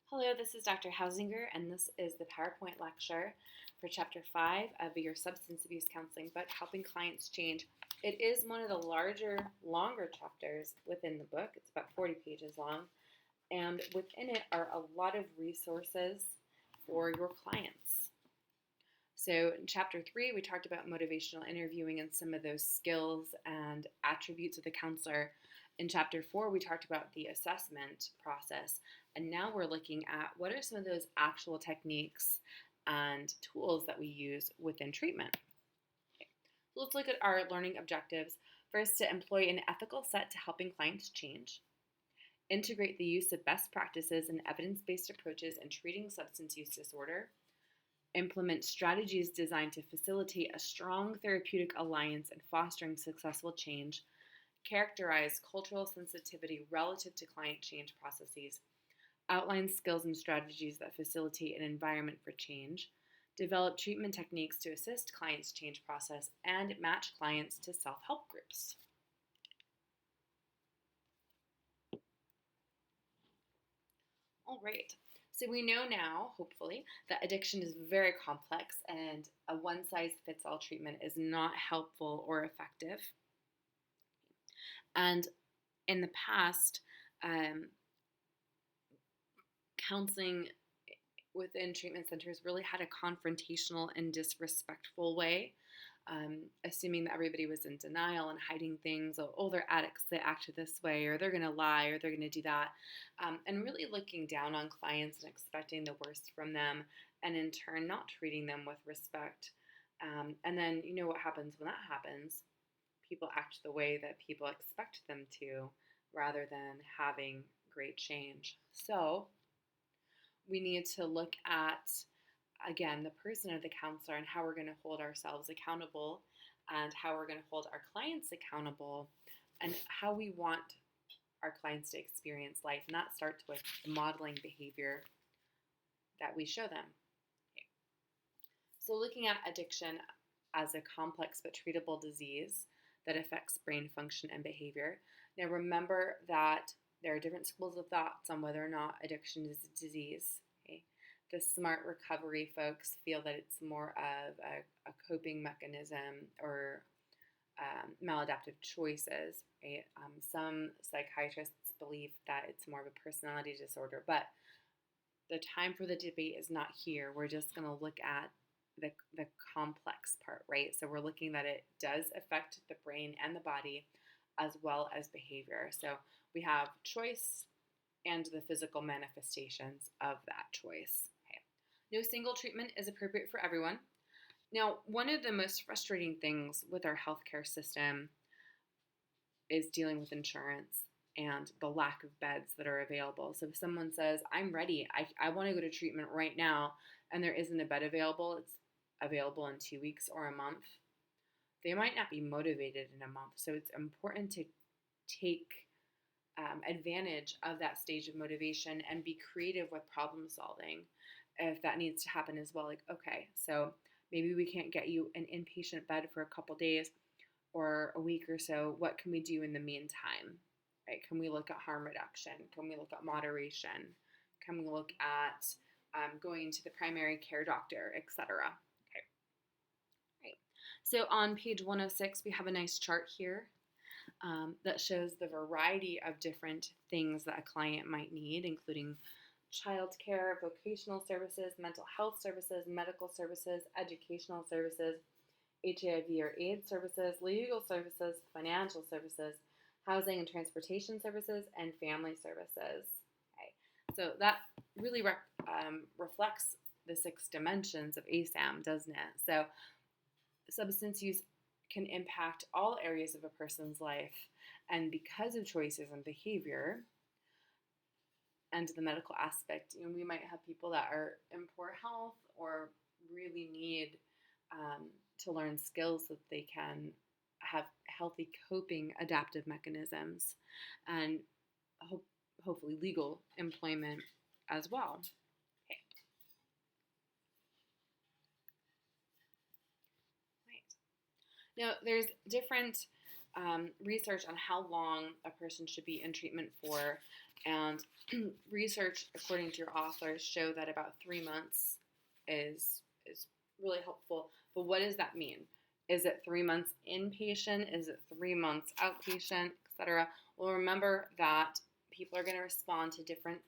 Hello, this is Dr. Hausinger, and this is the PowerPoint lecture for Chapter 5 of your Substance Abuse Counseling book, Helping Clients Change. It is one of the longer chapters within the book. It's about 40 pages long, and within it are a lot of resources for your clients. So in Chapter 3, we talked about motivational interviewing and some of those skills and attributes of the counselor. In Chapter 4, we talked about the assessment process, and now we're looking at what are some of those actual techniques and tools that we use within treatment. Okay. So let's look at our learning objectives. First, to employ an ethical set to helping clients change. Integrate the use of best practices and evidence-based approaches in treating substance use disorder. Implement strategies designed to facilitate a strong therapeutic alliance and fostering successful change. Characterize cultural sensitivity relative to client change processes. Outline skills and strategies that facilitate an environment for change. Develop treatment techniques to assist clients' change process, and match clients to self-help groups. All right. So we know now, hopefully, that addiction is very complex and a one-size-fits-all treatment is not helpful or effective. And in the past, counseling within treatment centers really had a confrontational and disrespectful way, assuming that everybody was in denial and hiding things. Oh, they're addicts, they act this way, or they're going to lie, or they're going to do that. And really looking down on clients and expecting the worst from them, and in turn not treating them with respect. And then you know what happens when that happens. People act the way that people expect them to rather than having great change. So we need to look at, again, the person of the counselor and how we're going to hold ourselves accountable and how we're going to hold our clients accountable and how we want our clients to experience life. And that starts with the modeling behavior that we show them. Okay. So looking at addiction as a complex but treatable disease that affects brain function and behavior. Now remember that there are different schools of thoughts on whether or not addiction is a disease. Okay? The smart recovery folks feel that it's more of a coping mechanism or maladaptive choices. Right? Some psychiatrists believe that it's more of a personality disorder, but the time for the debate is not here. We're just going to look at the complex part, right? So we're looking that it does affect the brain and the body as well as behavior. So we have choice and the physical manifestations of that choice. Okay. No single treatment is appropriate for everyone. Now, one of the most frustrating things with our healthcare system is dealing with insurance and the lack of beds that are available. So if someone says, I'm ready, I want to go to treatment right now, and there isn't a bed available, it's available in 2 weeks or a month, they might not be motivated in a month. So it's important to take advantage of that stage of motivation and be creative with problem solving if that needs to happen as well. Like, okay, so maybe we can't get you an inpatient bed for a couple days or a week or so. What can we do in the meantime? Right? Can we look at harm reduction? Can we look at moderation? Can we look at going to the primary care doctor, etc.? Okay. Right. So on page 106, we have a nice chart here that shows the variety of different things that a client might need, including childcare, vocational services, mental health services, medical services, educational services, HIV or AIDS services, legal services, financial services, housing and transportation services, and family services. Okay. So that really reflects the 6 dimensions of ASAM, doesn't it? So substance use can impact all areas of a person's life, and because of choices and behavior and the medical aspect, we might have people that are in poor health or really need to learn skills so that they can have healthy coping adaptive mechanisms and hopefully legal employment as well. Okay. Right. Now, there's different research on how long a person should be in treatment for, and research, according to your authors, show that about 3 months is really helpful. But what does that mean? Is it 3 months inpatient? Is it 3 months outpatient, etc.? Well, remember that people are going to respond to different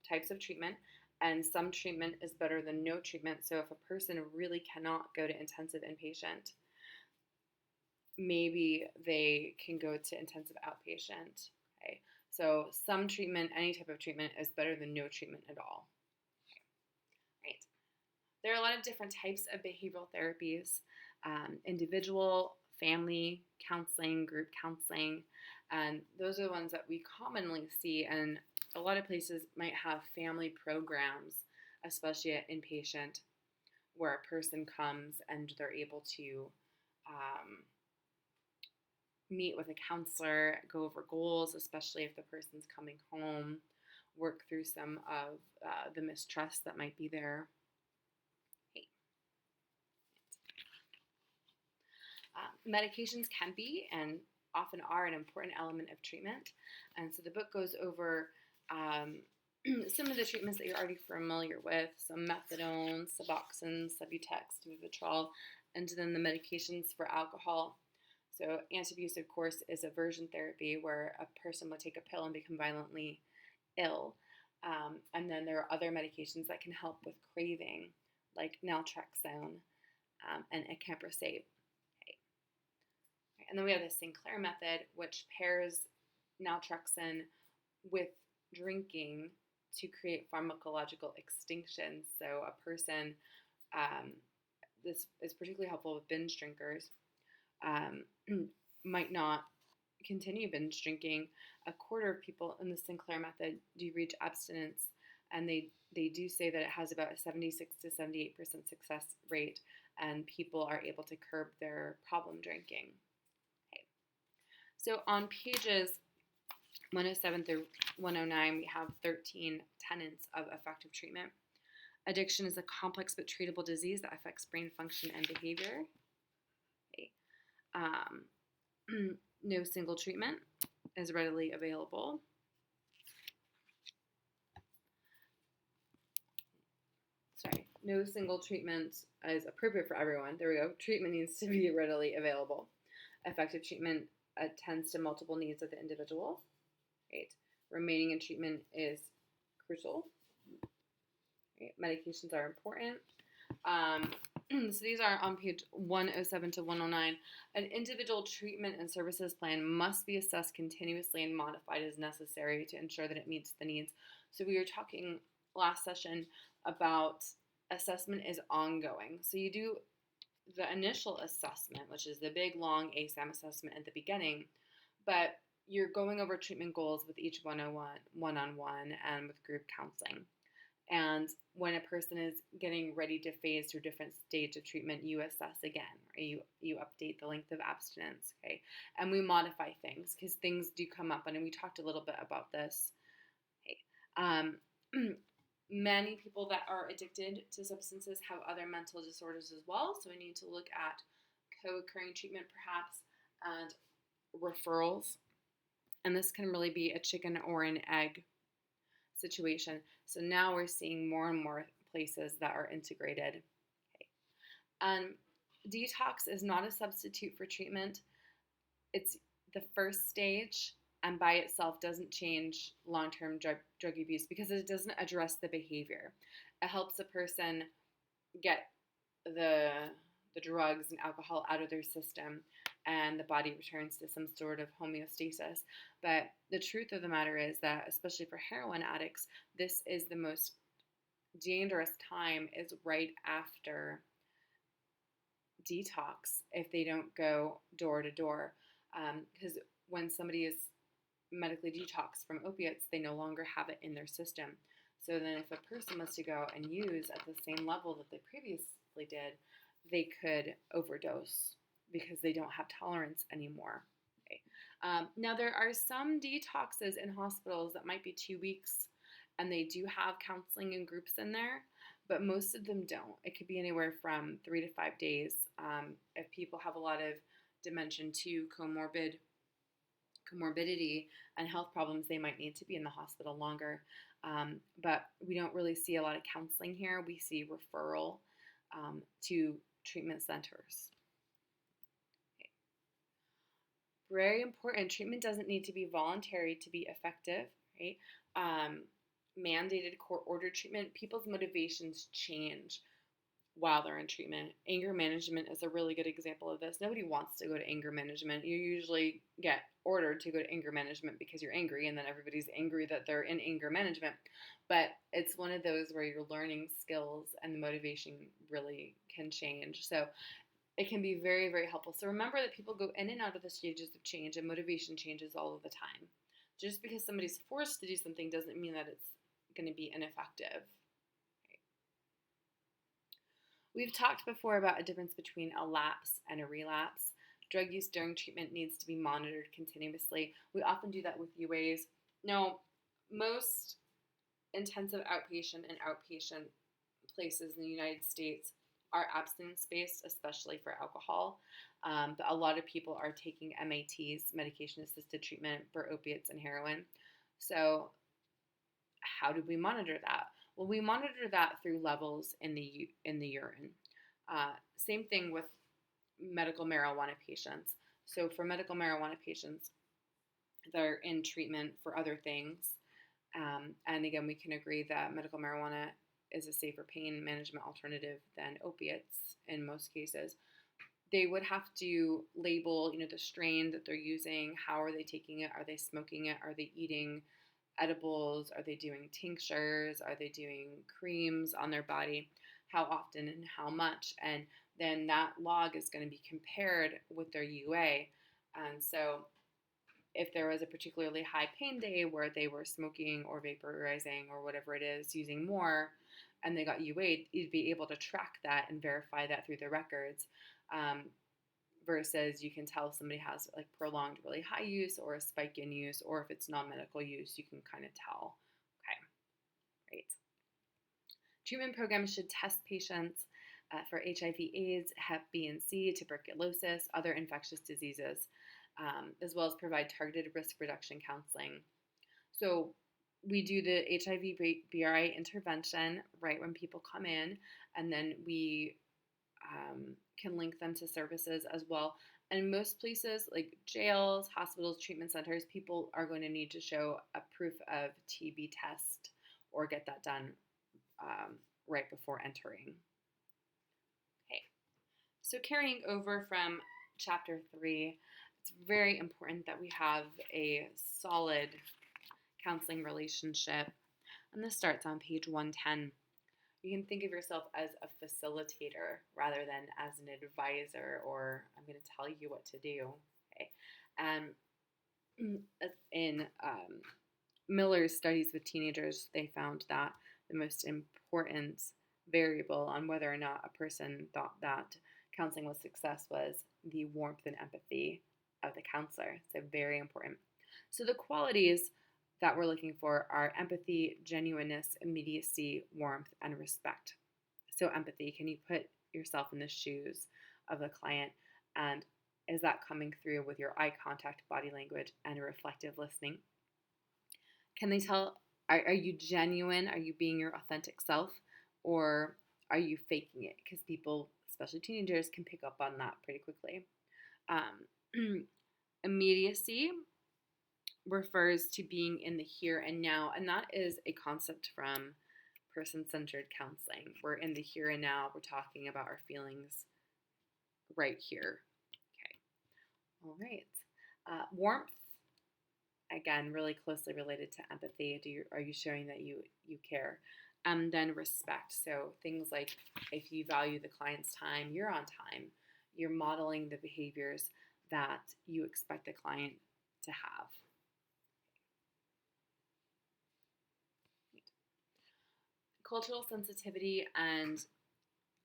types of treatment, and some treatment is better than no treatment. So if a person really cannot go to intensive inpatient, maybe they can go to intensive outpatient. Okay, so some treatment, any type of treatment, is better than no treatment at all. Okay. Right. There are a lot of different types of behavioral therapies: individual, family counseling, group counseling, and those are the ones that we commonly see. And a lot of places might have family programs, especially at inpatient, where a person comes and they're able to meet with a counselor, go over goals, especially if the person's coming home, work through some of the mistrust that might be there. Okay. Medications can be and often are an important element of treatment. And so the book goes over some of the treatments that you're already familiar with, some methadone, Suboxone, Subutex, Vivitrol, and then the medications for alcohol. So anti-abuse, of course, is aversion therapy where a person would take a pill and become violently ill. And then there are other medications that can help with craving, like naltrexone and acamprosate. Okay. And then we have the Sinclair method, which pairs naltrexone with drinking to create pharmacological extinction. So a person, this is particularly helpful with binge drinkers, might not continue binge drinking. A quarter of people in the Sinclair method do reach abstinence, and they do say that it has about a 76 to 78% success rate, and people are able to curb their problem drinking. Okay. So on pages 107 through 109, we have 13 tenets of effective treatment. Addiction is a complex but treatable disease that affects brain function and behavior. Okay. No single treatment is readily available. No single treatment is appropriate for everyone. There we go. Treatment needs to be readily available. Effective treatment attends to multiple needs of the individual. Right. Remaining in treatment is crucial. Right. Medications are important. So these are on page 107 to 109. An individual treatment and services plan must be assessed continuously and modified as necessary to ensure that it meets the needs. So we were talking last session about assessment is ongoing. So you do the initial assessment, which is the big, long ASAM assessment at the beginning, but you're going over treatment goals with each one-on-one and with group counseling. And when a person is getting ready to phase through different stage of treatment, you assess again, or you update the length of abstinence, okay? And we modify things because things do come up, and we talked a little bit about this. Okay. Many people that are addicted to substances have other mental disorders as well, so we need to look at co-occurring treatment perhaps and referrals. And this can really be a chicken or an egg situation. So now we're seeing more and more places that are integrated. Okay. Detox is not a substitute for treatment. It's the first stage, and by itself doesn't change long-term drug abuse because it doesn't address the behavior. It helps a person get the drugs and alcohol out of their system, and the body returns to some sort of homeostasis. But the truth of the matter is that, especially for heroin addicts, this is the most dangerous time, is right after detox if they don't go door to door. Because when somebody is medically detoxed from opiates, they no longer have it in their system. So then if a person was to go and use at the same level that they previously did, they could overdose because they don't have tolerance anymore. Okay. Now there are some detoxes in hospitals that might be 2 weeks, and they do have counseling and groups in there, but most of them don't. It could be anywhere from 3 to 5 days if people have a lot of Dimension 2 comorbid comorbidity and health problems, they might need to be in the hospital longer. But we don't really see a lot of counseling here. We see referral to treatment centers. Okay. Very important. Treatment doesn't need to be voluntary to be effective, right? Mandated court-ordered treatment, people's motivations change while they're in treatment. Anger management is a really good example of this. Nobody wants to go to anger management. You usually get ordered to go to anger management because you're angry, and then everybody's angry that they're in anger management. But it's one of those where you're learning skills and the motivation really can change. So it can be very, very helpful. So remember that people go in and out of the stages of change, and motivation changes all of the time. Just because somebody's forced to do something doesn't mean that it's going to be ineffective. We've talked before about a difference between a lapse and a relapse. Drug use during treatment needs to be monitored continuously. We often do that with UAs. Now, most intensive outpatient and outpatient places in the United States are abstinence-based, especially for alcohol. But a lot of people are taking MATs, medication-assisted treatment, for opiates and heroin. So how do we monitor that? Well, we monitor that through levels in the urine. Same thing with medical marijuana patients. So for medical marijuana patients, they're in treatment for other things. And again, we can agree that medical marijuana is a safer pain management alternative than opiates in most cases. They would have to label, the strain that they're using. How are they taking it? Are they smoking it? Are they eating edibles? Are they doing tinctures? Are they doing creams on their body? How often and how much? And then that log is going to be compared with their UA. And so if there was a particularly high pain day where they were smoking or vaporizing or whatever it is, using more, and they got UA, you'd be able to track that and verify that through the records. Versus you can tell if somebody has like prolonged really high use or a spike in use, or if it's non-medical use, you can kind of tell. Okay, great. Treatment programs should test patients for HIV/AIDS, Hep B and C, tuberculosis, other infectious diseases, as well as provide targeted risk reduction counseling. So we do the HIV/BRI intervention right when people come in, and then we can link them to services as well. And most places like jails, hospitals, treatment centers, people are going to need to show a proof of TB test or get that done right before entering. Okay, so carrying over from chapter 3, it's very important that we have a solid counseling relationship. And this starts on page 110. You can think of yourself as a facilitator rather than as an advisor, or I'm going to tell you what to do. Okay. And in Miller's studies with teenagers, they found that the most important variable on whether or not a person thought that counseling was success was the warmth and empathy of the counselor. So very important. So the qualities that we're looking for are empathy, genuineness, immediacy, warmth, and respect. So empathy, can you put yourself in the shoes of the client, and is that coming through with your eye contact, body language, and reflective listening? Can they tell, are you genuine? Are you being your authentic self, or are you faking it? Because people, especially teenagers, can pick up on that pretty quickly. Immediacy refers to being in the here and now, and that is a concept from person-centered counseling. We're in the here and now. We're talking about our feelings right here. Okay. All right. Warmth, again, really closely related to empathy. Are you showing that you care? Then respect. So things like if you value the client's time, you're on time. You're modeling the behaviors that you expect the client to have. Cultural sensitivity and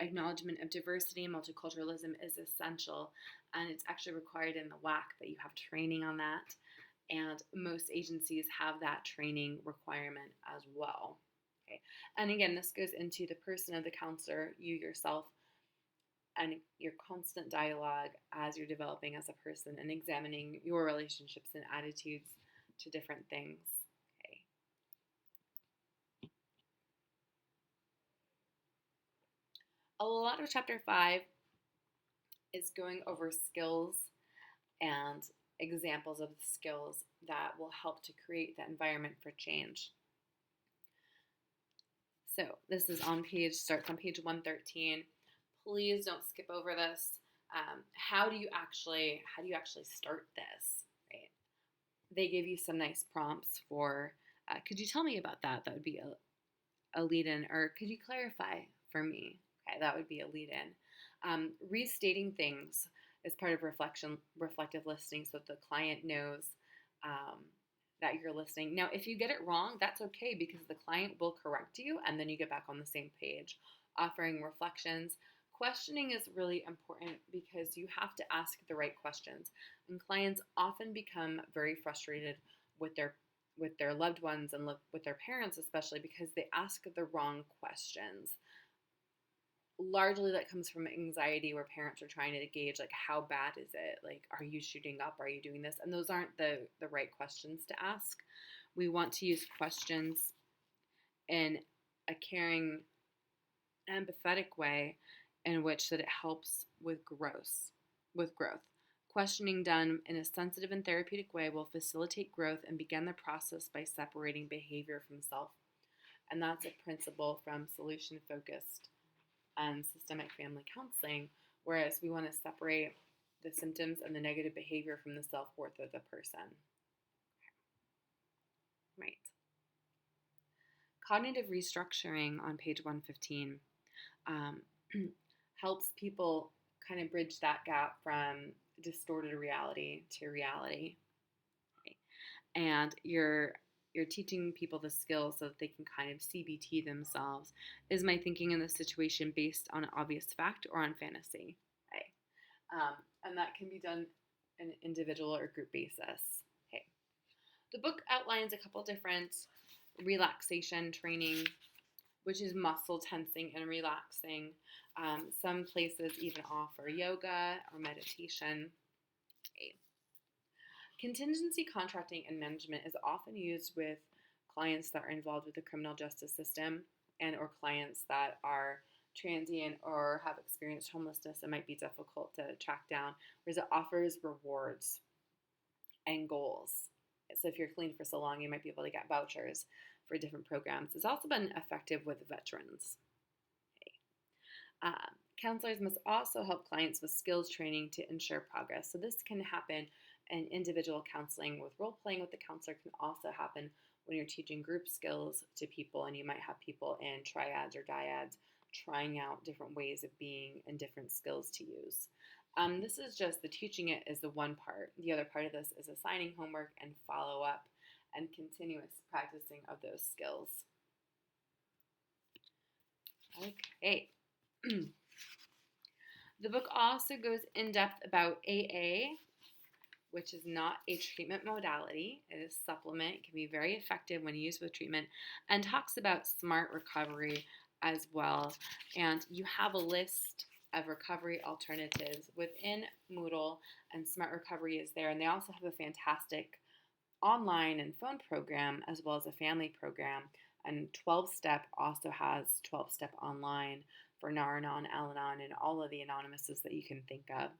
acknowledgement of diversity and multiculturalism is essential, and it's actually required in the WAC that you have training on that, and most agencies have that training requirement as well. Okay. And again, this goes into the person of the counselor, you yourself, and your constant dialogue as you're developing as a person and examining your relationships and attitudes to different things. Okay. A lot of chapter 5 is going over skills and examples of the skills that will help to create the environment for change. So this is starts on page 113. Please don't skip over this. How do you actually start this? Right? They give you some nice prompts for. Could you tell me about that? That would be a lead in, or could you clarify for me? Okay, that would be a lead in. Restating things is part of reflective listening, so that the client knows that you're listening. Now, if you get it wrong, that's okay, because the client will correct you and then you get back on the same page. Offering reflections. Questioning is really important because you have to ask the right questions. And clients often become very frustrated with their loved ones and with their parents, especially because they ask the wrong questions. Largely that comes from anxiety, where parents are trying to gauge, like, how bad is it? Like, are you shooting up? Are you doing this? And those aren't the right questions to ask. We want to use questions in a caring, empathetic way in which that it helps with growth. Questioning done in a sensitive and therapeutic way will facilitate growth and begin the process by separating behavior from self. And that's a principle from solution-focused and systemic family counseling, whereas we want to separate the symptoms and the negative behavior from the self-worth of the person. Right. Cognitive restructuring on page 115 helps people kind of bridge that gap from distorted reality to reality. Right? And you're teaching people the skills so that they can kind of CBT themselves. Is my thinking in this situation based on an obvious fact or on fantasy? Okay. And that can be done on an individual or group basis. Okay. The book outlines a couple different relaxation training, which is muscle tensing and relaxing. Some places even offer yoga or meditation. Okay. Contingency contracting and management is often used with clients that are involved with the criminal justice system and or clients that are transient or have experienced homelessness and might be difficult to track down, whereas it offers rewards and goals. So if you're clean for so long, you might be able to get vouchers for different programs. It's also been effective with veterans. Okay. Counselors must also help clients with skills training to ensure progress. So this can happen in individual counseling with role playing with the counselor, can also happen when you're teaching group skills to people, and you might have people in triads or dyads trying out different ways of being and different skills to use. This is just the teaching it is the one part. The other part of this is assigning homework and follow up and continuous practicing of those skills. Okay. The book also goes in depth about AA, which is not a treatment modality. It is a supplement. It can be very effective when used with treatment, and talks about smart recovery as well. And you have a list of recovery alternatives within Moodle, and Smart Recovery is there. And they also have a fantastic online and phone program, as well as a family program. And 12-Step also has 12-Step online for Nar-Anon, Al-Anon, and all of the anonymouses that you can think of.